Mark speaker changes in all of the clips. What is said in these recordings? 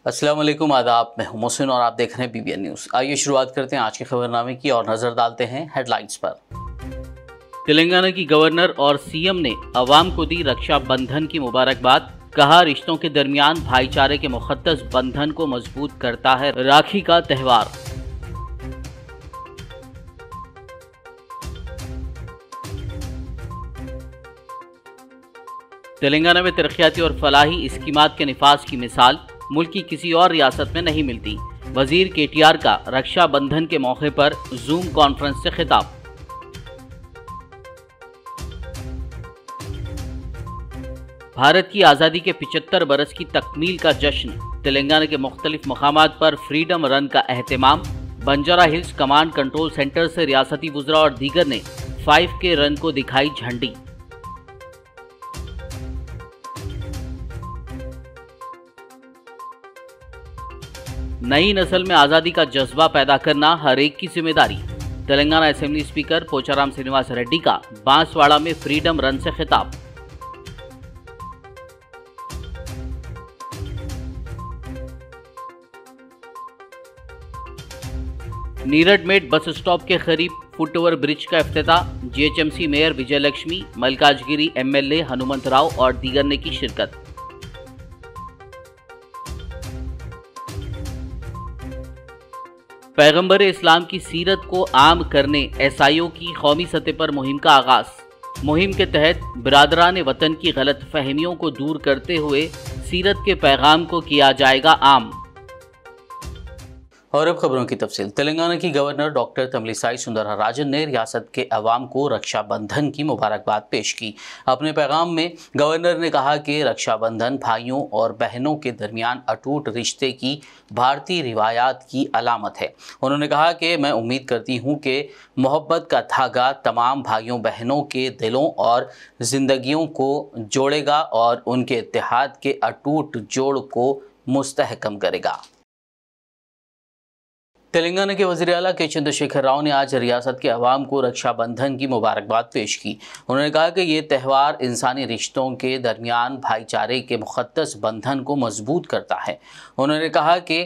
Speaker 1: अस्सलाम वालेकुम, आदाब। मैं हूं मोहसिन और आप देख रहे हैं BBN न्यूज़। आइए शुरुआत करते हैं आज के खबरनामे की और नजर डालते हैं हेडलाइंस पर। तेलंगाना की गवर्नर और CM ने अवाम को दी रक्षाबंधन की मुबारकबाद। कहा, रिश्तों के दरमियान भाईचारे के मुक़द्दस बंधन को मजबूत करता है राखी का त्यौहार। तेलंगाना में तरक्याती और फलाही स्कीमात के निफाज की मिसाल मुल्क की किसी और रियासत में नहीं मिलती। वजीर KTR का रक्षाबंधन के मौके पर जूम कॉन्फ्रेंस से खिताब। भारत की आज़ादी के 75 बरस की तकमील का जश्न। तेलंगाना के मुख्तलिफ मकामात पर फ्रीडम रन का एहतमाम। Banjara hills command control centre से रियासती वुज़रा और दीगर ने 5K रन को दिखाई झंडी। नई नस्ल में आज़ादी का जज्बा पैदा करना हर एक की जिम्मेदारी। तेलंगाना असेंबली स्पीकर पोचाराम श्रीनिवास रेड्डी का बांसवाड़ा में फ्रीडम रन से खिताब। नीरड मेट बस स्टॉप के करीब फुटओवर ब्रिज का इफ्तिताह। GHMC मेयर विजय लक्ष्मी, मल्काजगिरी MLA हनुमंत राव और दीगर ने की शिरकत। पैगंबर इस्लाम की सीरत को आम करने SIO की कौमी सतह पर मुहिम का आगाज। मुहिम के तहत बिरादरान वतन की गलत फहमियों को दूर करते हुए सीरत के पैगाम को किया जाएगा आम। और अब खबरों की तफसील। तेलंगाना की गवर्नर डॉक्टर तमिलिसाई सुंदरराजन ने रियासत के अवाम को रक्षाबंधन की मुबारकबाद पेश की। अपने पैगाम में गवर्नर ने कहा कि रक्षाबंधन भाइयों और बहनों के दरमियान अटूट रिश्ते की भारतीय रिवायात की अलामत है। उन्होंने कहा कि मैं उम्मीद करती हूँ कि मोहब्बत का धागा तमाम भाइयों बहनों के दिलों और ज़िंदगियों को जोड़ेगा और उनके इत्तेहाद के अटूट जोड़ को मुस्तहकम करेगा। तेलंगाना के वज़ीर आला के चंद्रशेखर राव ने आज रियासत के अवाम को रक्षाबंधन की मुबारकबाद पेश की। उन्होंने कहा कि ये त्यौहार इंसानी रिश्तों के दरमियान भाईचारे के मुक़द्दस बंधन को मजबूत करता है। उन्होंने कहा कि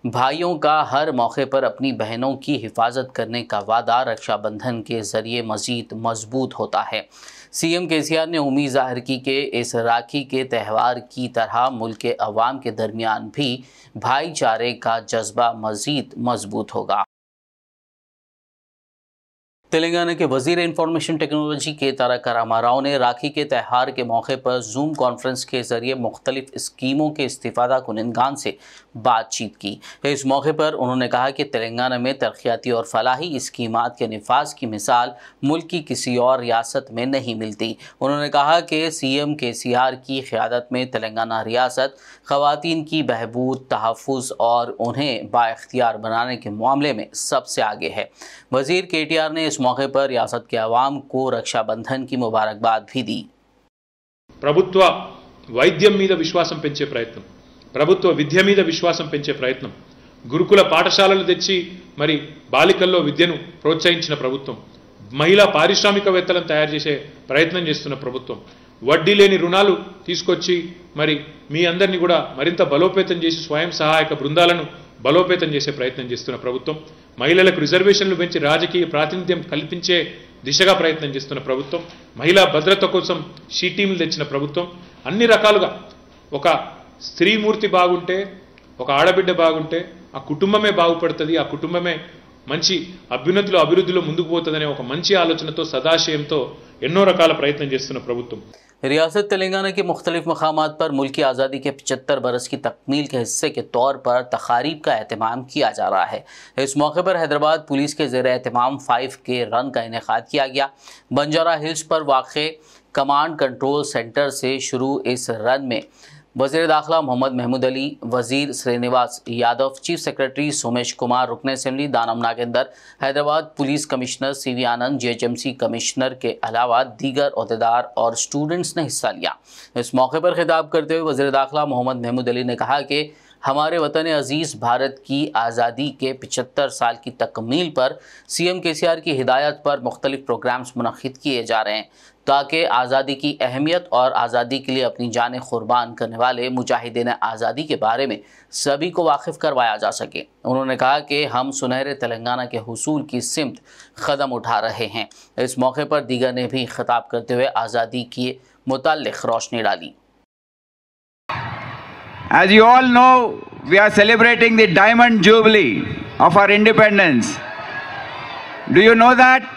Speaker 1: भाइयों का हर मौके पर अपनी बहनों की हिफाजत करने का वादा रक्षाबंधन के ज़रिए मज़ीद मजबूत होता है। CM KCR ने उम्मीद ज़ाहिर की कि इस राखी के त्यौहार की तरह मुल्क के अवाम के दरमियान भी भाईचारे का जज्बा मज़ीद मजबूत होगा। तेलंगाना के वज़ीर इंफॉर्मेशन टेक्नोलॉजी के तारक रामाराव ने राखी के त्यौहार के मौके पर जूम कॉन्फ्रेंस के ज़रिए मुख्तलिफ स्कीमों के इस्तिफ़ादा कुनिंदगान से बातचीत की। इस मौके पर उन्होंने कहा कि तेलंगाना में तरक्याती और फलाही स्कीमात के निफाज की मिसाल मुल्क की किसी और रियासत में नहीं मिलती। उन्होंने कहा कि CM KCR की क़यादत में तेलंगाना रियासत ख़वातीन की बहबूद, तहफ़्फ़ुज़ और उन्हें बाइख्तियार बनाने के मामले में सबसे आगे है। वज़ीर KTR ने इस मौके पर रियासत के अवाम को रक्षाबंधन की मुबारकबाद भी दी।
Speaker 2: ప్రభుత్వ వైద్యం మీద విశ్వాసం పెంచే ప్రయత్నం, ప్రభుత్వ విద్య మీద విశ్వాసం పెంచే ప్రయత్నం, గురుకుల పాఠశాలలు తెచ్చి మరి బాలికల్లో విద్యను ప్రోత్సహించిన ప్రభుత్వం, మహిళా పారిశ్రామికవేత్తలను తయారు చేసే ప్రయత్నం చేస్తున్న ప్రభుత్వం, వడ్డీ లేని రుణాలు తీసుకొచ్చి మరి మీ అందరినీ కూడా మరింత బలోపేతం చేసి స్వయం సహాయక బృందాలను బలోపేతం చేసే ప్రయత్నం చేస్తున్న ప్రభుత్వం, మహిళలకు రిజర్వేషన్లు పెంచి రాజకీయ ప్రాతినిధ్యం కల్పించే దిశగా ప్రయత్నం చేస్తున్న ప్రభుత్వం, మహిళా భద్రత కోసం షీ టీంలు తెచ్చిన ప్రభుత్వం, అన్ని రకాలుగా ఒక స్త్రీమూర్తి బాగుంటే, ఒక ఆడబిడ్డ బాగుంటే ఆ కుటుంబమే బాగుపడుతుంది, ఆ కుటుంబమే మంచి అభ్యున్నతిలో అభివృద్ధిలో ముందుకు పోతుందనే ఒక మంచి ఆలోచనతో సదాశయంతో ఎన్నో రకాల ప్రయత్నం చేస్తున్న ప్రభుత్వం।
Speaker 1: रियासत तेलंगाना के मुख्तलिफ मकामात पर मुल्क की आज़ादी के 75 बरस की तकमील के हिस्से के तौर पर तकारीब का एहतमाम किया जा रहा है। इस मौके पर हैदराबाद पुलिस के ज़ेर एहतमाम 5K रन का इनेकाद किया गया। बंजारा हिल्स पर वाक़े कमांड कंट्रोल सेंटर से शुरू इस रन में वज़ीर दाखिला मोहम्मद महमूद अली, वज़ीर श्रीनिवास यादव, चीफ सेक्रेटरी सोमेश कुमार, रुकन assembly Danam Nagender, Hyderabad police commissioner CV Anand, GHMC commissioner के अलावा दीगर अहदेदार और स्टूडेंट्स ने हिस्सा लिया। इस मौके पर खिताब करते हुए वज़ीर दाखिला मोहम्मद महमूद अली ने कहा कि हमारे वतन अजीज़ भारत की आज़ादी के 75 साल की तकमील पर सीएम केसीआर की हिदायत पर मुख्तलिफ प्रोग्राम्स मुनक्किद किए जा रहे हैं ताकि आज़ादी की अहमियत और आज़ादी के लिए अपनी जानें कुर्बान करने वाले मुजाहिदीन आज़ादी के बारे में सभी को वाकिफ़ करवाया जा सके। उन्होंने कहा कि हम सुनहरे तेलंगाना के हुसूल की सिमत कदम उठा रहे हैं। इस मौके पर दीगर ने भी खिताब करते हुए आज़ादी के मुताल्लिक़ रोशनी डाली।
Speaker 3: As you all know, we are celebrating the Diamond Jubilee of our independence. Do you know that?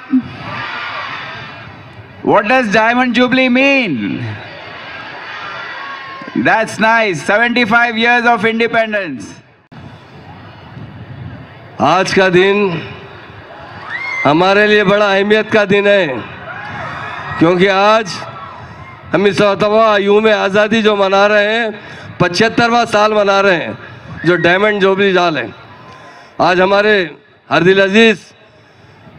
Speaker 3: What does Diamond Jubilee mean? That's nice. 75 years of independence.
Speaker 4: आज का दिन हमारे लिए बड़ा अहमियत का दिन है, क्योंकि आज हम इस यूम आज़ादी जो मना रहे हैं, 75वां साल मना रहे हैं, जो डायमंड जुबली साल है। आज हमारे हरदिल अजीज़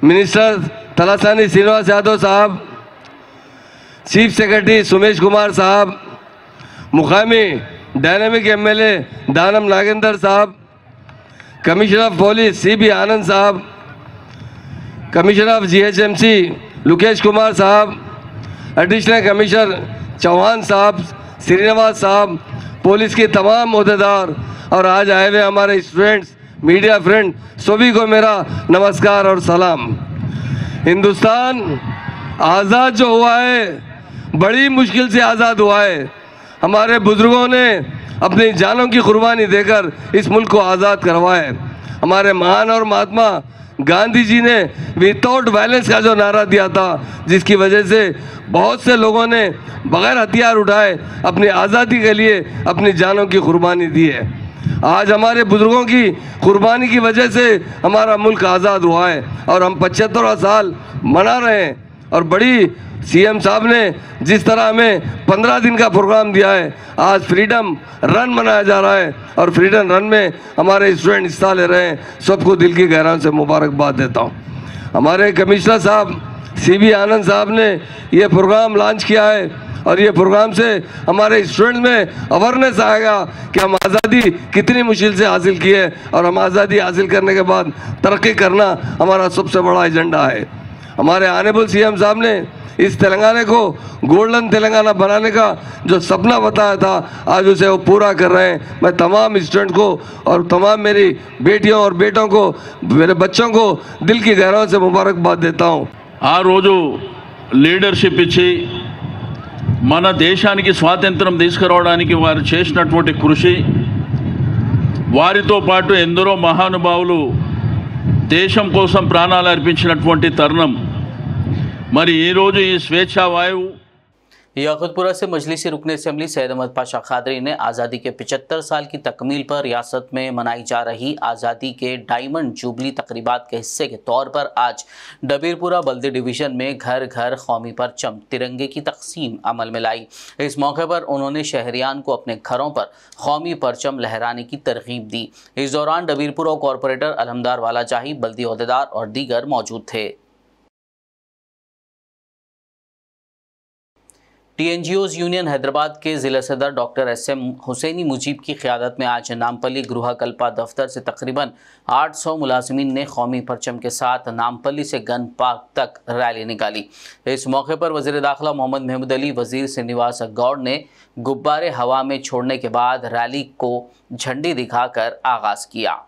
Speaker 4: मिनिस्टर तलासानी श्रीनिवास यादव साहब, चीफ सेक्रेटरी सुमेश कुमार साहब, मुकामी डायनामिक एमएलए दानम नागेंद्र साहब, कमिश्नर ऑफ पुलिस सीबी आनंद साहब, commissioner of GHMC Lukesh Kumar साहब, एडिशनल कमिश्नर चौहान साहब, श्रीनिवास साहब, पुलिस के तमाम ओहदेदार और आज आए हुए हमारे स्टूडेंट्स, मीडिया फ्रेंड, सभी को मेरा नमस्कार और सलाम। हिंदुस्तान आज़ाद जो हुआ है, बड़ी मुश्किल से आज़ाद हुआ है। हमारे बुजुर्गों ने अपनी जानों की कुर्बानी देकर इस मुल्क को आज़ाद करवाया है। हमारे महान और महात्मा गांधी जी ने विदाउट वायलेंस का जो नारा दिया था, जिसकी वजह से बहुत से लोगों ने बगैर हथियार उठाए अपनी आज़ादी के लिए अपनी जानों की कुर्बानी दी है। आज हमारे बुजुर्गों की कुर्बानी की वजह से हमारा मुल्क आज़ाद हुआ है और हम 75वां साल मना रहे हैं। और बड़ी सीएम साहब ने जिस तरह हमें 15 दिन का प्रोग्राम दिया है, आज फ्रीडम रन मनाया जा रहा है और फ्रीडम रन में हमारे स्टूडेंट हिस्सा ले रहे हैं। सबको दिल की गहराई से मुबारकबाद देता हूँ। हमारे कमिश्नर साहब सीबी आनंद साहब ने ये प्रोग्राम लॉन्च किया है और ये प्रोग्राम से हमारे स्टूडेंट में अवेयरनेस आएगा कि हम आज़ादी कितनी मुश्किल से हासिल की है और हम आज़ादी हासिल करने के बाद तरक्की करना हमारा सबसे बड़ा एजेंडा है। हमारे ऑनरेबल सीएम साहब ने इस तेलंगाना को गोल्डन तेलंगाना बनाने का जो सपना बताया था, आज उसे वो पूरा कर रहे हैं। मैं तमाम स्टूडेंट को और तमाम मेरी बेटियों और बेटों को, मेरे बच्चों को दिल की गहराई से मुबारकबाद देता हूँ।
Speaker 5: ఆ రోజు లీడర్షిప్ ఇచ్చి మన దేశానికి స్వాతంత్రం తీసుకురావడానికి వారు చేసినటువంటి కృషి, వారితో పాటు ఎందరో మహానుభావులు దేశం కోసం ప్రాణాలు అర్పించినటువంటి తరుణం। మరి ఈరోజు ఈ స్వేచ్ఛా వాయువు
Speaker 1: याकुतपुरा से मजलिसी रुकन असम्बली सैयद अहमद पाशा खादरी ने आज़ादी के 75 साल की तकमील पर रियासत में मनाई जा रही आज़ादी के डायमंड जुबली तकरीबात के हिस्से के तौर पर आज डबीरपुरा बल्दी डिवीज़न में घर घर कौमी परचम तिरंगे की तकसीम अमल में लाई। इस मौके पर उन्होंने शहरियान को अपने घरों पर कौमी परचम लहराने की तरगीब दी। इस दौरान डबीरपुरा कॉरपोरेटर अलहमदार वाला जाही, बल्दी ओहदेदार और दीगर मौजूद थे। टीएनजीओज यूनियन हैदराबाद के ज़िला सदर डॉक्टर एसएम हुसैनी मुजीब की क़यादत में आज नामपल्ली गृह कल्पा दफ्तर से तकरीबन 800 मुलाजिमीन ने कौमी परचम के साथ नामपल्ली से गन पार्क तक रैली निकाली। इस मौके पर वज़ीर दाखिला मोहम्मद महमूद अली, वज़ीर श्रीनिवास गौड़ ने गुब्बारे हवा में छोड़ने के बाद रैली को झंडी दिखाकर आगाज़ किया।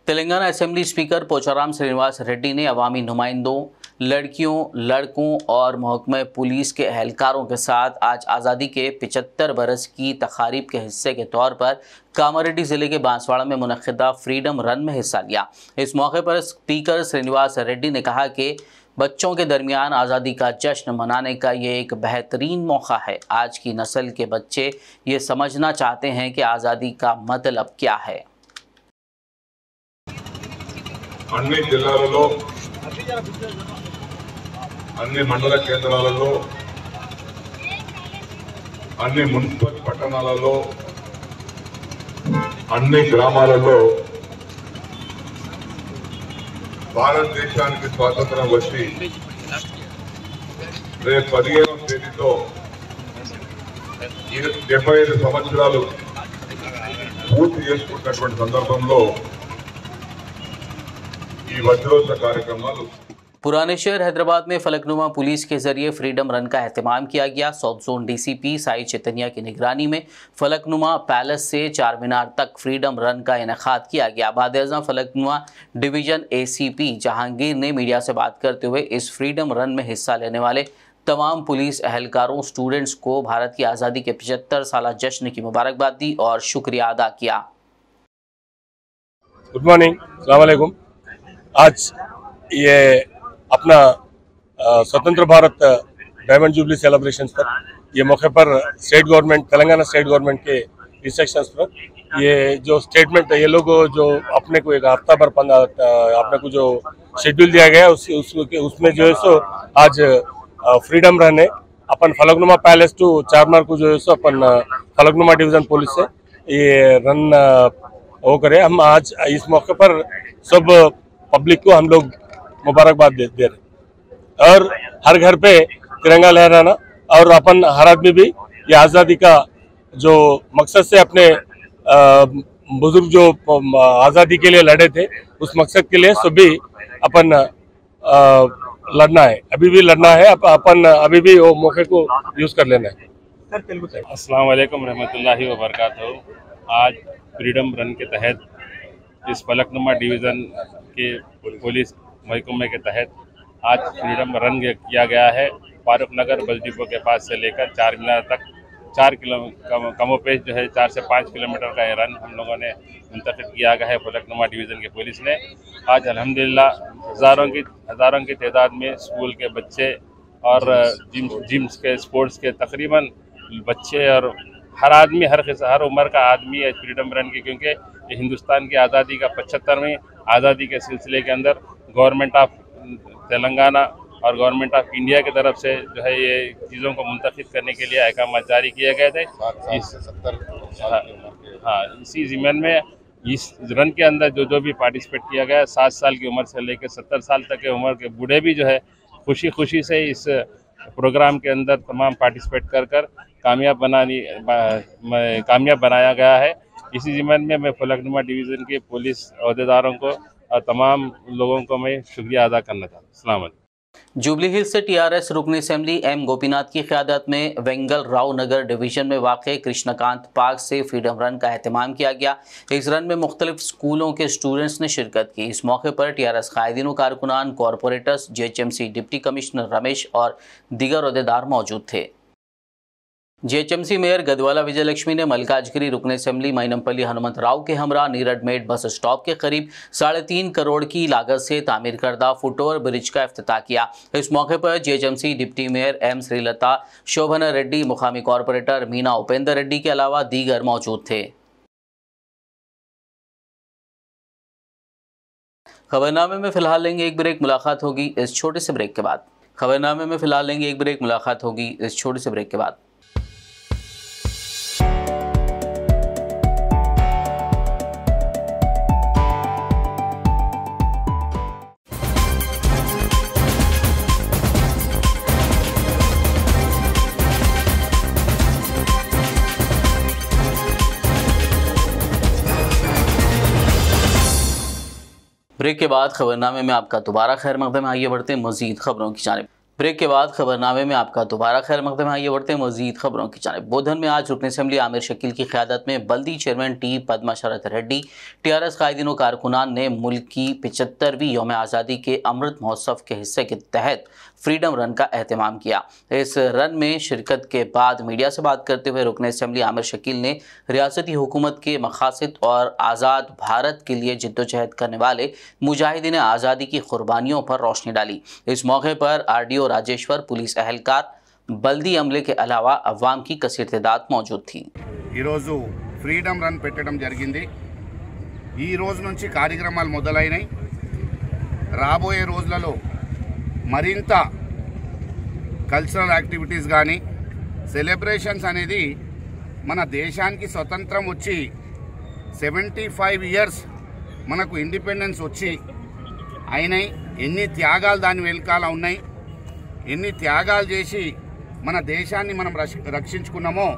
Speaker 1: तेलंगाना असेंबली स्पीकर पोचाराम श्रीनिवास रेड्डी ने अवामी नुमाइंदों, लड़कियों, लड़कों और महकमे पुलिस के एहलकारों के साथ आज आज़ादी के 75 बरस की तकारीब के हिस्से के तौर पर कामारेड्डी ज़िले के बांसवाड़ा में मुनक्किदा फ्रीडम रन में हिस्सा लिया। इस मौके पर स्पीकर श्रीनिवास रेड्डी ने कहा कि बच्चों के दरमियान आज़ादी का जश्न मनाने का ये एक बेहतरीन मौका है। आज की नस्ल के बच्चे ये समझना चाहते हैं कि आज़ादी का मतलब क्या है।
Speaker 6: అన్ని జిల్లాలలో, అన్ని మండల కేంద్రాలలో, అన్ని మున్సిపల్ పట్టణాలలో, అన్ని గ్రామాలలో భారతదేశానికి స్వాతంత్రం వచ్చి రేపు 15వ తేదీతో 75 సంవత్సరాలు పూర్తి చేసుకుంటున్నటువంటి సందర్భంలో ఈ వజ్రోత్సవ కార్యక్రమాలు
Speaker 1: पुराने शहर हैदराबाद में फलकनुमा पुलिस के जरिए फ्रीडम रन का एहतमाम किया गया। South zone DCP Sai Chaitanya की निगरानी में फलकनुमा पैलेस से चार मीनार तक फ्रीडम रन का इनेकाद किया गया। बाद-ए-आज़म फलकनुमा डिवीजन एसीपी जहांगीर ने मीडिया से बात करते हुए इस फ्रीडम रन में हिस्सा लेने वाले तमाम पुलिस एहलकारों स्टूडेंट्स को भारत की आज़ादी के 75 साल जश्न की मुबारकबाद दी और शुक्रिया अदा किया।
Speaker 7: गुड मॉर्निंग, अस्सलाम वालेकुम। आज ये अपना स्वतंत्र भारत डायमंड जुबली सेलिब्रेशंस पर ये मौके पर state government Telangana state government के इंस्ट्रक्शंस पर ये जो स्टेटमेंट ये लोग जो अपने को एक हफ्ता भर अपने को जो शेड्यूल दिया गया उसमें जो है सो आज फ्रीडम रन है। अपन फलकनुमा पैलेस टू चारमार को जो है सो अपन फलकनुमा डिवीजन पुलिस से ये रन वो करे। हम आज इस मौके पर सब पब्लिक को हम लोग मुबारकबाद दे रहे और हर घर पे तिरंगा लहराना और अपन हर आदमी भी ये आज़ादी का जो मकसद से अपने बुजुर्ग जो आज़ादी के लिए लड़े थे उस मकसद के लिए सभी अपन लड़ना है, अभी भी लड़ना है। अपन अभी भी वो मौके को यूज़ कर लेना है।
Speaker 8: अस्सलाम वालेकुम रहमतुल्लाहि व बरकातहू। आज फ्रीडम रन के तहत इस फलकनुमा डिवीज़न के पुलिस महकमे के तहत आज फ्रीडम रन किया गया है। फारूक नगर बस डिपो के पास से लेकर चार मीनार तक 4 किलोमीटर कमोपेश जो है 4 से 5 किलोमीटर का ये रन हम लोगों ने मुंतखब किया गया है फलकनुमा डिवीज़न के पुलिस ने। आज अल्हम्दुलिल्लाह हज़ारों की तादाद में स्कूल के बच्चे और जिम्स के स्पोर्ट्स के तकरीबन बच्चे और हर आदमी हर उम्र का आदमी है फ्रीडम रन की, क्योंकि ये हिंदुस्तान की आज़ादी का 75वें आज़ादी के सिलसिले के अंदर गवर्नमेंट ऑफ तेलंगाना और गवर्नमेंट ऑफ इंडिया की तरफ से जो है ये चीज़ों को मुंतखब करने के लिए अहकाम जारी किए गए थे। इसी ज़िम्मन में इस रन के अंदर जो भी पार्टिसिपेट किया गया 7 साल की उम्र से लेकर 70 साल तक की उम्र के बूढ़े भी जो है खुशी से इस प्रोग्राम के अंदर तमाम पार्टिसिपेट कर कामयाब बनाया गया है। इसी ज़िम्मन में मैं फलकनुमा डिवीज़न के पुलिस अहदेदारों को और तमाम लोगों को मैं शुक्रिया अदा करना चाहता हूँ। अस्सलाम वालेकुम।
Speaker 1: जुबली हिल्स से टीआरएस रुकन असेंबली एम गोपीनाथ की क़यादत में वेंगल राव नगर डिवीजन में वाक़े कृष्णकांत पार्क से फ्रीडम रन का एहतमाम किया गया। इस रन में मुख्तलिफ स्कूलों के स्टूडेंट्स ने शिरकत की। इस मौके पर टीआरएस कायदीन व कारकुनान, corporators, GHMC deputy commissioner Ramesh और दीगर अहदेदार मौजूद थे। जीएचएमसी मेयर गदवाला विजयलक्ष्मी ने मलकाजगिरी रुकन असेंबली मैनमपल्ली हनुमंत राव के हमरा नीरड मेड बस स्टॉप के करीब 3.5 करोड़ की लागत से तामीर करदा फुटओवर ब्रिज का इफ्तिताह किया। इस मौके पर GHMC deputy mayor M Srilatha, Shobhana Reddy, मुकामी कॉरपोरेटर मीना उपेंद्र रेड्डी के अलावा दीगर मौजूद थे। खबरनामे में फिलहाल लेंगे एक ब्रेक, मुलाकात होगी इस छोटे से ब्रेक के बाद। खबरनामे में फिलहाल लेंगे एक ब्रेक, मुलाकात होगी इस छोटे से ब्रेक के बाद। ब्रेक के बाद खबरनामे में आपका दोबारा खैर मकदम। आइए बढ़ते हैं मजीद खबरों की जानिब। ब्रेक के बाद खबरनामे में आपका दोबारा खैर मकदम। आइए बढ़ते हैं मजीद खबरों की जानिब। बोधन में आज रुकन असेंबली आमिर शकील की क़यादत में बल्दी चेयरमैन टी पद्मा शरत रेड्डी, टीआरएस कायदीन व कारकुनान ने मुल्क की 75वीं यौम आज़ादी के अमृत महोत्सव के हिस्से के तहत फ्रीडम रन का एहतमाम किया। इस रन में शिरकत के बाद मीडिया से बात करते हुए रुकन असेंबली आमिर शकील ने रियासती हुकूमत के मकासद और आज़ाद भारत के लिए जद्दोजहद करने वाले मुजाहिदीन आज़ादी की कुर्बानियों पर रोशनी डाली। इस मौके पर RDO राजेश्वर, पुलिस एहलकार, बल्दी अमले के अलावा अवाम की कसीर तादाद मौजूद थी।
Speaker 9: फ्रीडम रन పెట్టడం జరిగింది। ఈ రోజు నుంచి కార్యక్రమాలు మొదలైనాయి। రాబోయే రోజులలో మరింత కల్చరల్ యాక్టివిటీస్ కానీ సెలబ్రేషన్స్ అనేది మన దేశానికి స్వతంత్రం వచ్చి 75 ఇయర్స్ మనకు ఇండిపెండెన్స్ వచ్చి అయినాయి, ఎన్ని త్యాగాలు దాని వెనకాల ఉన్నాయి, ఎన్ని త్యాగాలు చేసి మన దేశాన్ని మనం రక్షించుకున్నామో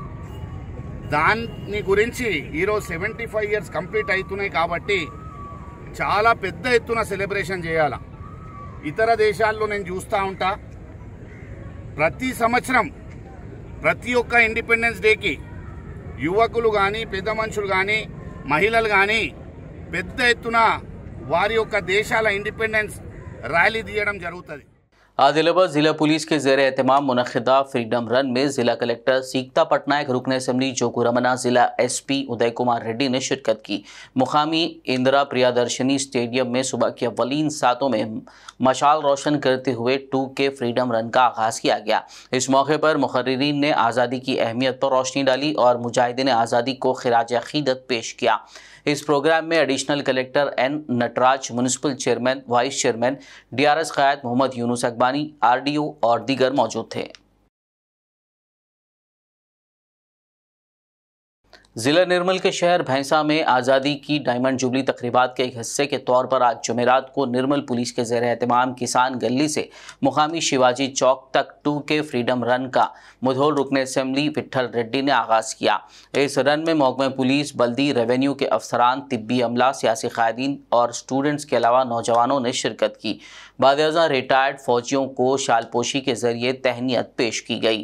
Speaker 9: దాని గురించి ఈరోజు 75 ఇయర్స్ కంప్లీట్ అవుతున్నాయి కాబట్టి చాలా పెద్ద ఎత్తున సెలబ్రేషన్ చేయాలి. ఇతర దేశాల్లో నేను చూస్తూ ఉంటా, ప్రతి సంవత్సరం ప్రతి ఒక్క ఇండిపెండెన్స్ డేకి యువకులు కానీ పెద్ద మనుషులు కానీ మహిళలు కానీ పెద్ద ఎత్తున వారి యొక్క దేశాల ఇండిపెండెన్స్ ర్యాలీ తీయడం జరుగుతుంది.
Speaker 1: आदिलाबाद जिला पुलिस के जेर एहतमाम मुनक़िदा फ्रीडम रन में जिला कलेक्टर सीकता पटनायक, रुकन असम्बली जोगुरमना, जिला SP उदय कुमार रेड्डी ने शिरकत की। मुकामी इंदिरा प्रियादर्शनी स्टेडियम में सुबह के अव्वलीन सातों में मशाल रोशन करते हुए 2K फ्रीडम रन का आगाज़ किया गया। इस मौके पर मुक़र्रिरीन ने आज़ादी की अहमियत पर रोशनी डाली और मुजाहिदीन आज़ादी को खिराज अक़ीदत पेश किया। इस प्रोग्राम में additional collector N Natraj, municipal chairman, vice chairman DRS क़याद मोहम्मद यूनुस अकबानी, RDO और दीगर मौजूद थे। जिला निर्मल के शहर भैंसा में आज़ादी की डायमंड जुबली तकरीबात के एक हिस्से के तौर पर आज जुमेरात को निर्मल पुलिस के ज़ेर एहतमाम किसान गली से मुकामी शिवाजी चौक तक 2K फ्रीडम रन का मुधोल रुकन असम्बली विट्ठल रेड्डी ने आगाज़ किया। इस रन में महकमा पुलिस, बल्दी, रेवेन्यू के अफसरान, तिब्बी अमला, सियासी क़ायदीन और स्टूडेंट्स के अलावा नौजवानों ने शिरकत की। बादअज़ां रिटायर्ड फ़ौजियों को शालपोशी के ज़रिए तहनीत पेश की गई।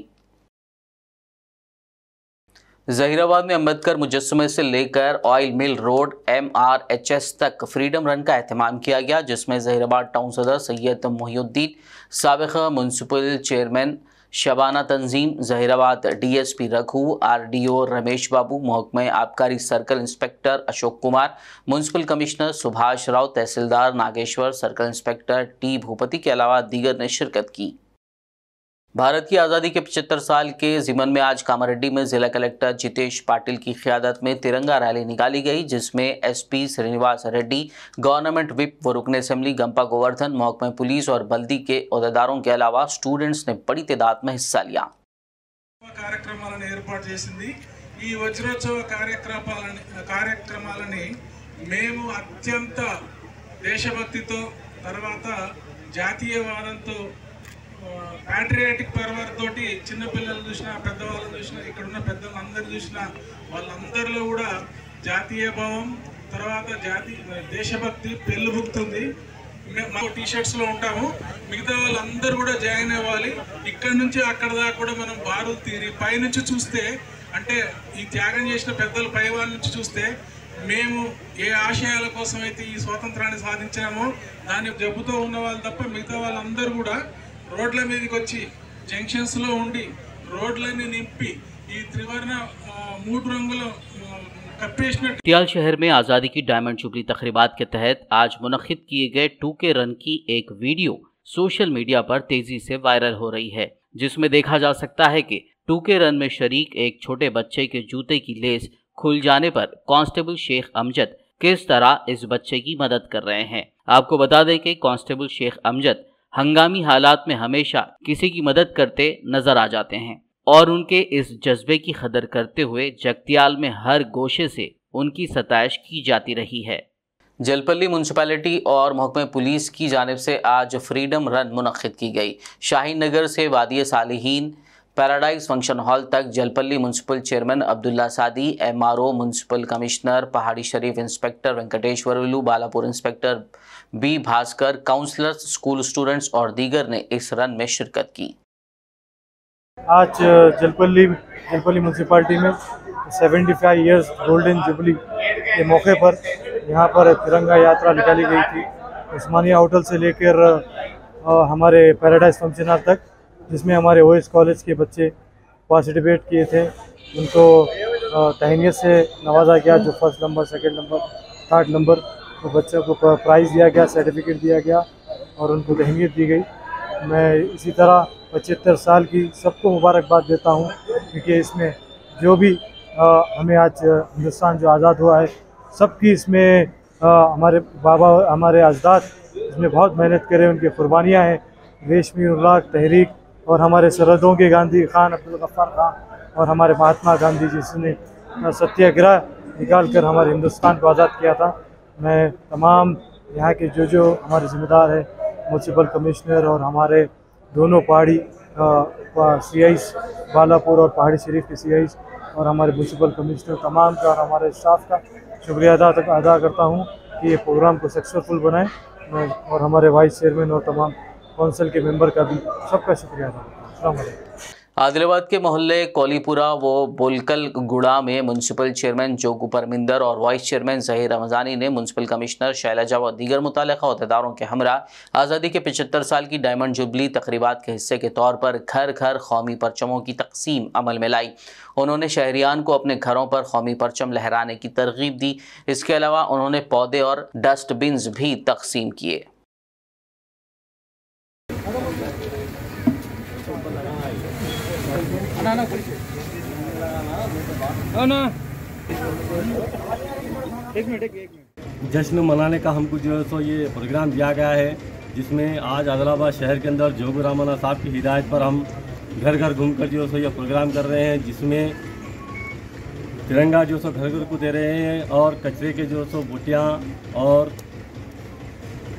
Speaker 1: ज़हीराबाद में अम्बेडकर मुजस्समे से लेकर ऑयल मिल रोड MRHS तक फ्रीडम रन का एहतमाम किया गया, जिसमें ज़हीराबाद टाउन सदर सैयद मोहिउद्दीन, साबिक़ा municipal chairman Shabana Tanzeem, Zaheerabad DSP Raghu, RDO Ramesh Babu, महकमा आबकारी circle inspector Ashok Kumar, municipal commissioner Subhash Rao, तहसीलदार Nageshwar, circle inspector T Bhupathi के अलावा दीगर ने शिरकत की। भारत की आज़ादी के 75 साल के ज़िमन में आज कामारेड्डी में ज़िला कलेक्टर जितेश पाटिल की क़यादत में तिरंगा रैली निकाली गई, जिसमें SP Srinivas Reddy, government whip व रुकन असम्बली गंपा गोवर्धन, महकमा पुलिस और बल्दी के अहदेदारों के अलावा स्टूडेंट्स ने बड़ी तादाद में हिस्सा लिया।
Speaker 10: కార్యక్రమాలను ఏర్పాటు చేసింది। ఈ వజ్రోత్సవ కార్యక్రమాలని మేము అత్యంత దేశభక్తితో, తర్వాత జాతీయవాదంతో, ప్యాట్రియాటిక్ పర్వర్ తోటి చిన్న పిల్లలు చూసినా, పెద్దవాళ్ళని చూసినా, ఇక్కడున్న పెద్దలందరూ చూసినా వాళ్ళందరిలో కూడా జాతీయ భావం, తర్వాత దేశభక్తి పెళ్ళుబుక్తుంది। మా టీషర్ట్స్లో ఉంటాము, మిగతా వాళ్ళందరూ కూడా జాయిన్ అవ్వాలి। ఇక్కడ నుంచి అక్కడ దాకా కూడా మనం బారులు తీరి పైనుంచి చూస్తే, అంటే ఈ త్యాగం చేసిన పెద్దలు పై వాళ్ళ నుంచి చూస్తే, మేము ఏ ఆశయాల కోసం అయితే ఈ స్వాతంత్రాన్ని సాధించామో దాన్ని జబ్బుతో ఉన్న వాళ్ళు తప్ప మిగతా వాళ్ళందరూ కూడా రోడ్ల మీదకి వచ్చి జంక్షన్స్ లో ఉండి రోడ్లని నింపి ఈ త్రివర్ణ మూడు రంగుల
Speaker 1: पटियाला शहर में आज़ादी की डायमंड जुबली तकरीबात के तहत आज मुनक़िद किए गए 2K रन की एक वीडियो सोशल मीडिया पर तेजी से वायरल हो रही है, जिसमें देखा जा सकता है कि 2K रन में शरीक एक छोटे बच्चे के जूते की लेस खुल जाने पर कांस्टेबल शेख अमजद किस तरह इस बच्चे की मदद कर रहे हैं। आपको बता दें कि कांस्टेबल शेख अमजद हंगामी हालात में हमेशा किसी की मदद करते नजर आ जाते हैं और उनके इस जज्बे की कदर करते हुए जगतियाल में हर गोशे से उनकी सताइश की जाती रही है। जलपल्ली म्यूनसिपैलिटी और महकमा पुलिस की जानिब से आज फ्रीडम रन मुनक़िद की गई। शाहीन नगर से वादी सालिहीन पैराडाइज फंक्शन हॉल तक जलपल्ली म्यूनसिपल चेयरमैन अब्दुल्ला सादी, MRO municipal commissioner Pahadi Sharif inspector Venkateshwarlu, Balapur inspector B Bhaskar, councillors, school students और दीगर ने इस रन में शिरकत की।
Speaker 11: आज जलपल्ली म्यूनसिपाल्टी में 75 इयर्स गोल्डन जुबली के मौके पर यहाँ पर तिरंगा यात्रा निकाली गई थी, उस्मानिया होटल से लेकर हमारे पैराडाइज फंक्शन हॉल तक, जिसमें हमारे OS कॉलेज के बच्चे पार्टिसिपेट किए थे। उनको तहनीत से नवाजा गया, जो first number, second number, third number, तो बच्चों को प्राइज़ दिया गया, सर्टिफिकेट दिया गया और उनको तहनीत दी गई। मैं इसी तरह 75 साल की सबको मुबारकबाद देता हूँ, क्योंकि इसमें जो भी हमें आज हिंदुस्तान जो आज़ाद हुआ है, सबकी इसमें हमारे बाबा, हमारे अजदाद इसमें बहुत मेहनत करे, उनकी कुर्बानियाँ हैं। रेशमी उल्लाह तहरीक और हमारे सरहदों के गांधी खान अब्दुल गफ्फार खान और हमारे महात्मा गांधी जिसने सत्याग्रह निकाल कर हमारे हिंदुस्तान को आज़ाद किया था। मैं तमाम यहाँ के जो हमारे जिम्मेदार है, म्यूनसिपल कमिश्नर और हमारे दोनों पहाड़ी CIs बालापुर और पहाड़ी शरीफ के CIs और हमारे म्यूनसिपल कमिश्नर तमाम का और हमारे स्टाफ का शुक्रिया अदा करता हूँ कि ये प्रोग्राम को सक्सेसफुल बनाएं और हमारे वाइस चेयरमैन और तमाम काउंसिल के मेंबर का भी सबका शुक्रिया अदा करता हूँ। अस्सलाम वालेकुम।
Speaker 1: आदिलाबाद के मोहल्ले कोलीपुरा व बोलकल गुड़ा में म्यूनसिपल चेयरमैन जोगू परमिंदर और वाइस चेयरमैन जहीर रमजानी ने म्यूनसिपल कमिश्नर शैलजा व दीगर मुतल्लिक़ा अहदेदारों के हमरा आज़ादी के 75 साल की डायमंड जुबली तकरीबात के हिस्से के तौर पर घर घर कौमी परचमों की तकसीम अमल में लाई। उन्होंने शहरियान को अपने घरों पर कौमी परचम लहराने की तरगीब दी। इसके अलावा उन्होंने पौधे और डस्टबिन्स भी तकसीम किए।
Speaker 12: जश्न मनाने का हमको जो है सो ये प्रोग्राम दिया गया है, जिसमें आज आदिलाबाद शहर के अंदर जोगू रामन्ना साहब की हिदायत पर हम घर घर घूमकर जो है सो ये प्रोग्राम कर रहे हैं, जिसमें तिरंगा जो सो घर घर को दे रहे हैं और कचरे के जो सो बुटियाँ और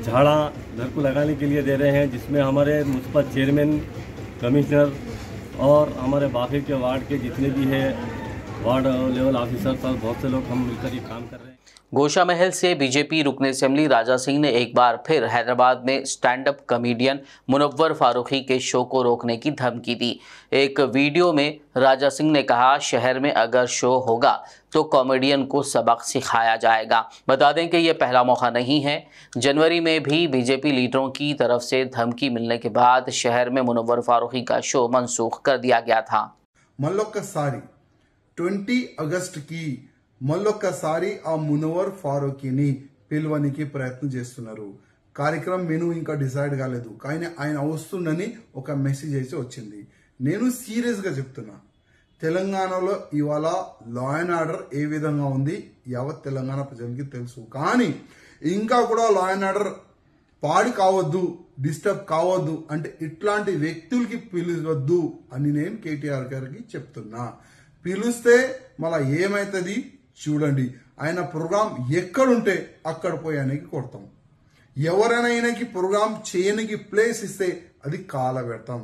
Speaker 12: झाड़ा घर को लगाने के लिए दे रहे हैं, जिसमें हमारे म्यूनसिपल चेयरमैन, कमिश्नर और हमारे बाकी के वार्ड के जितने भी है वार्ड लेवल ऑफिसर पर बहुत से लोग हम मिलकर ये काम कर रहे हैं।
Speaker 1: गोशा महल से बीजेपी रुकन असेंबली राजा सिंह ने एक बार फिर हैदराबाद में stand up comedian Munawar Faruqui के शो को रोकने की धमकी दी। एक वीडियो में राजा सिंह ने कहा, शहर में अगर शो होगा तो कॉमेडियन को सबक सिखाया जाएगा। बता दें कि यह पहला मौका नहीं है। जनवरी में भी बीजेपी लीडरों की तरफ से धमकी मिलने के बाद शहर में मुनव्वर फारूकी का शो मनसूख कर दिया गया था।
Speaker 13: మళ్ళొక్కసారి 20 ఆగస్టు కి మళ్ళొక్కసారి ఆ మునవ్వర్ ఫారూకీని పిలవడానికి ప్రయత్నం చేస్తున్నారు. కార్యక్రమం మెనూ ఇంకా డిసైడ్ కాలేదు, కానీ ఆయన వస్తుందని ఒక మెసేజ్ అయితే వచ్చింది. నేను సీరియస్ గా చెప్తున్నా, తెలంగాణలో ఇవాళ లా అండ్ ఆర్డర్ ఏ విధంగా ఉంది యావత్ తెలంగాణ ప్రజలకి తెలుసు. కానీ ఇంకా కూడా లా అండ్ ఆర్డర్ పాడి కావద్దు, డిస్టర్బ్ కావద్దు అంటే ఇట్లాంటి వ్యక్తులకి పిలవద్దు అని నేను కేటీఆర్ గారికి చెప్తున్నా. పిలిస్తే మళ్ళా ఏమైతుంది చూడండి. ఆయన ప్రోగ్రాం ఎక్కడుంటే అక్కడ పోయి ఆయనకి కొడతాం. ఎవరైనా ఆయనకి ప్రోగ్రాం చేయడానికి ప్లేస్ ఇస్తే అది కాలబెడతాం.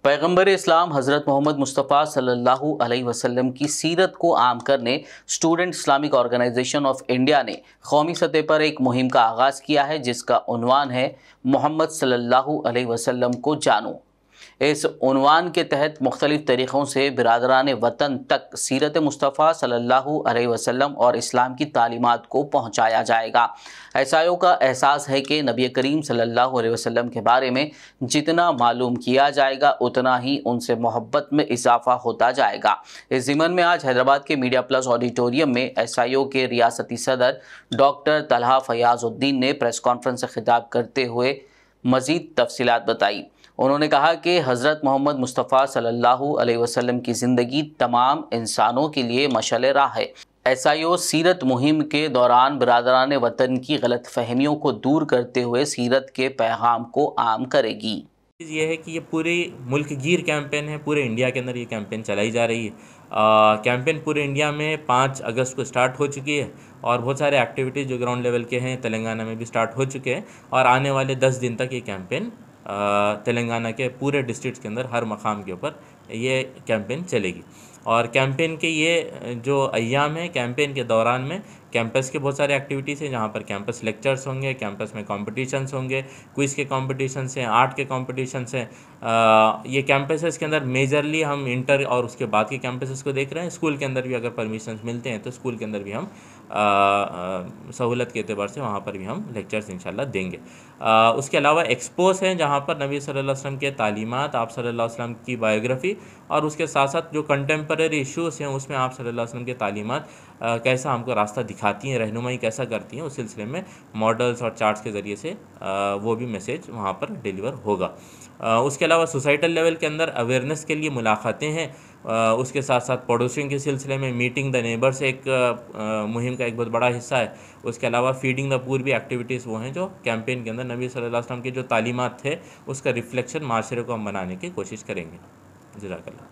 Speaker 1: पैगंबर इस्लाम हज़रत मोहम्मद मुस्तफ़ा सल्लल्लाहु अलैहि वसल्लम की सीरत को आम करने Student Islamic Organisation of India ने कौमी सतह पर एक मुहिम का आगाज़ किया है, जिसका उन्वान है मोहम्मद सल्लल्लाहु अलैहि वसल्लम को जानो। इस उन्वान के तहत मुख्तलिफ तरीक़ों से बिरादरान वतन तक सीरत मुस्तफ़ा सल्लल्लाहु अलैहि वसल्लम और इस्लाम की तालीमात को पहुँचाया जाएगा। ऐसाइयों का एहसास है कि नबी करीम सल्लल्लाहु अलैहि वसल्लम के बारे में जितना मालूम किया जाएगा उतना ही उनसे मोहब्बत में इजाफा होता जाएगा। इस ज़िमन में आज हैदराबाद के मीडिया प्लस ऑडिटोरियम में एसआईओ के रियासती सदर डॉक्टर तलहा फयाजुद्दीन ने प्रेस कॉन्फ्रेंस से खिताब करते हुए मज़ीद तफसीलात बताई। उन्होंने कहा कि हज़रत मोहम्मद मुस्तफ़ा सल्लल्लाहु अलैहि वसल्लम की ज़िंदगी तमाम इंसानों के लिए मशअल राह है। एसआईओ सीरत मुहिम के दौरान बिरादरान वतन की गलत फहमियों को दूर करते हुए सीरत के पैगाम को आम करेगी।
Speaker 14: ये है कि ये पूरे मुल्क गिर कैंपेन है, पूरे इंडिया के अंदर ये कैंपेन चलाई जा रही है। कैंपेन पूरे इंडिया में 5 अगस्त को स्टार्ट हो चुकी है और बहुत सारे एक्टिविटीज़ जो ग्राउंड लेवल के हैं तेलंगाना में भी स्टार्ट हो चुके हैं और आने वाले 10 दिन तक ये कैंपेन तेलंगाना के पूरे डिस्ट्रिक्ट के अंदर हर मकाम के ऊपर ये कैंपेन चलेगी। और कैंपेन के ये जो अय्याम है, कैंपेन के दौरान में कैंपस के बहुत सारे एक्टिविटीज़ हैं, जहाँ पर कैंपस लेक्चर्स होंगे, कैंपस में कॉम्पिटिशन्स होंगे, क्विज़ के कॉम्पिटिशन्स हैं, आर्ट के कॉम्पिटिशन्स हैं। ये कैंपसेस के अंदर मेजरली हम इंटर और उसके बाद के कैंपसेस को देख रहे हैं। स्कूल के अंदर भी अगर परमिशंस मिलते हैं तो स्कूल के अंदर भी हम सहूलत के एतबार से वहाँ पर भी हम लेक्चर्स इंशाल्लाह देंगे। उसके अलावा एक्सपोज हैं, जहाँ पर नबी सल्लल्लाहु अलैहि वसल्लम के तालीमात, आप सल्लल्लाहु अलैहि वसल्लम की बायोग्राफी और उसके साथ साथ जो कंटेम्पररी इशूज़ हैं उसमें आप सल्लल्लाहु अलैहि वसल्लम के तालीमात कैसा हमको रास्ता दिखाती हैं, रहनुमाई कैसा करती हैं, उस सिलसिले में मॉडल्स और चार्ट्स के ज़रिए से वो भी मैसेज वहाँ पर डिलीवर होगा। उसके अलावा सोसाइटल लेवल के अंदर अवेयरनेस के लिए मुलाकातें हैं। उसके साथ साथ पड़ोसियों के सिलसिले में मीटिंग द नेबर्स एक मुहिम का एक बहुत बड़ा हिस्सा है। उसके अलावा फीडिंग द पूर भी एक्टिविटीज़ वो हैं जो कैंपेन के अंदर नबी सल्लल्लाहु अलैहि वसल्लम के जो तालीमात थे उसका रिफ्लेक्शन माशरे को हम बनाने की कोशिश करेंगे। जज़ाकल्लाह।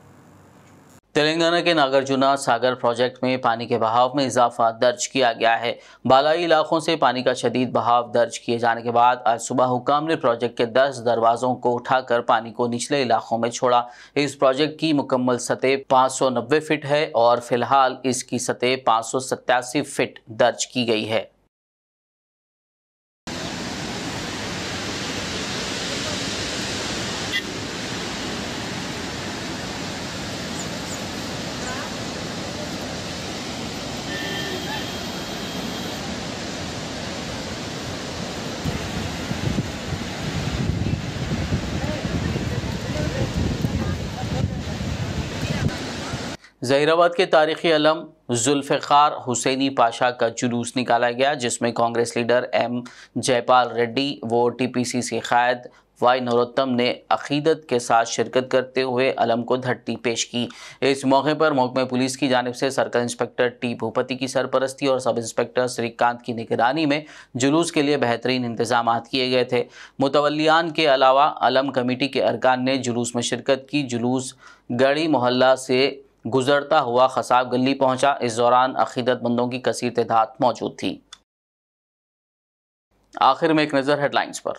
Speaker 1: तेलंगाना के नागार्जुना सागर प्रोजेक्ट में पानी के बहाव में इजाफा दर्ज किया गया है। बालाई इलाकों से पानी का शदीद बहाव दर्ज किए जाने के बाद आज सुबह हुक्काम ने प्रोजेक्ट के 10 दरवाजों को उठाकर पानी को निचले इलाकों में छोड़ा। इस प्रोजेक्ट की मुकम्मल सतह 590 फीट है और फिलहाल इसकी सतह 587 फीट दर्ज की गई है। जहीराबाद के तारीखी अलम जुल्फ़िकार हुसैनी पाशा का जुलूस निकाला गया, जिसमें कांग्रेस लीडर एम जयपाल रेड्डी व टीपीसीसी कायद वाई नरोत्तम ने अकीदत के साथ शिरकत करते हुए अलम को धरती पेश की। इस मौके पर महकमे पुलिस की जानिब से सर्कल इंस्पेक्टर टी भूपति की सरपरस्ती और सब इंस्पेक्टर श्रीकांत की निगरानी में जुलूस के लिए बेहतरीन इंतजाम किए गए थे। मुतवल्लियान के अलावा अलम कमेटी के अरकान ने जुलूस में शिरकत की। जुलूस गढ़ी मोहल्ला से गुजरता हुआ खसाब गली पहुंचा। इस दौरान अकीदतमंदों की कसीर तादाद मौजूद थी। आखिर में एक नजर हेडलाइंस पर।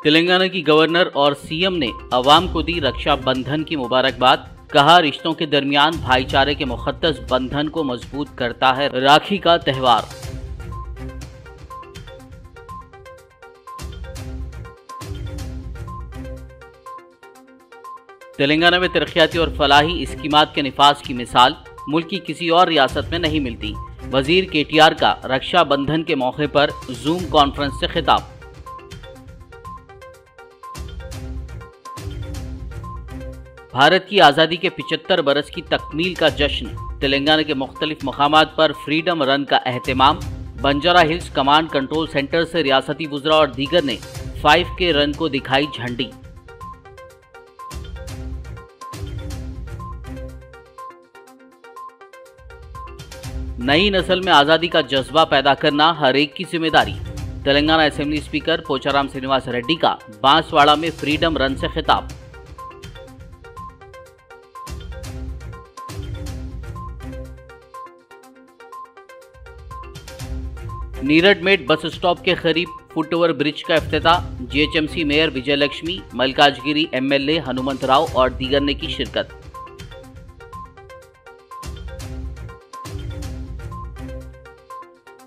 Speaker 1: तेलंगाना की गवर्नर और सीएम ने अवाम को दी रक्षा बंधन की मुबारकबाद। कहा, रिश्तों के दरमियान भाईचारे के मुक़द्दस बंधन को मजबूत करता है राखी का त्यौहार। तेलंगाना में तरक्याती और फलाही स्कीमात के निफाज की मिसाल मुल्क की किसी और रियासत में नहीं मिलती। वजीर केटीआर का रक्षा बंधन के मौके पर जूम कॉन्फ्रेंस से खिताब। भारत की आज़ादी के 75 बरस की तकमील का जश्न। तेलंगाना के मुख्तलिफ मकामात पर फ्रीडम रन का एहतमाम। Banjara hills command control centre से रियासती वुज़रा और दीगर ने 5K रन को दिखाई झंडी। नई नस्ल में आज़ादी का जज्बा पैदा करना हर एक की जिम्मेदारी। तेलंगाना असेंबली स्पीकर पोचाराम श्रीनिवास रेड्डी का बांसवाड़ा में फ्रीडम रन से खिताब। नीरड मेट बस स्टॉप के करीब फुटओवर ब्रिज का इफ्तिताह। जीएचएमसी मेयर विजय लक्ष्मी, मल्काजगिरी एमएलए हनुमंत राव और दीगर ने की शिरकत।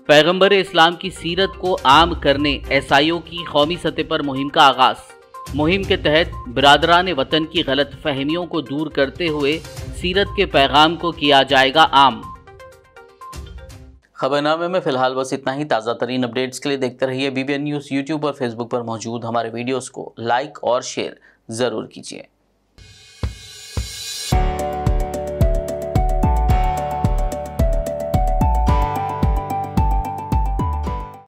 Speaker 1: पैगंबर इस्लाम की सीरत को आम करने एसआईओ की कौमी सतह पर मुहिम का आगाज। मुहिम के तहत बिरादरान वतन की गलत फहमियों को दूर करते हुए सीरत के पैगाम को किया जाएगा आम। खबरनामे में फिलहाल बस इतना ही। ताज़ा तरीन अपडेट्स के लिए देखते रहिए BBN न्यूज़। यूट्यूब और फेसबुक पर मौजूद हमारे वीडियोस को लाइक और शेयर ज़रूर कीजिए।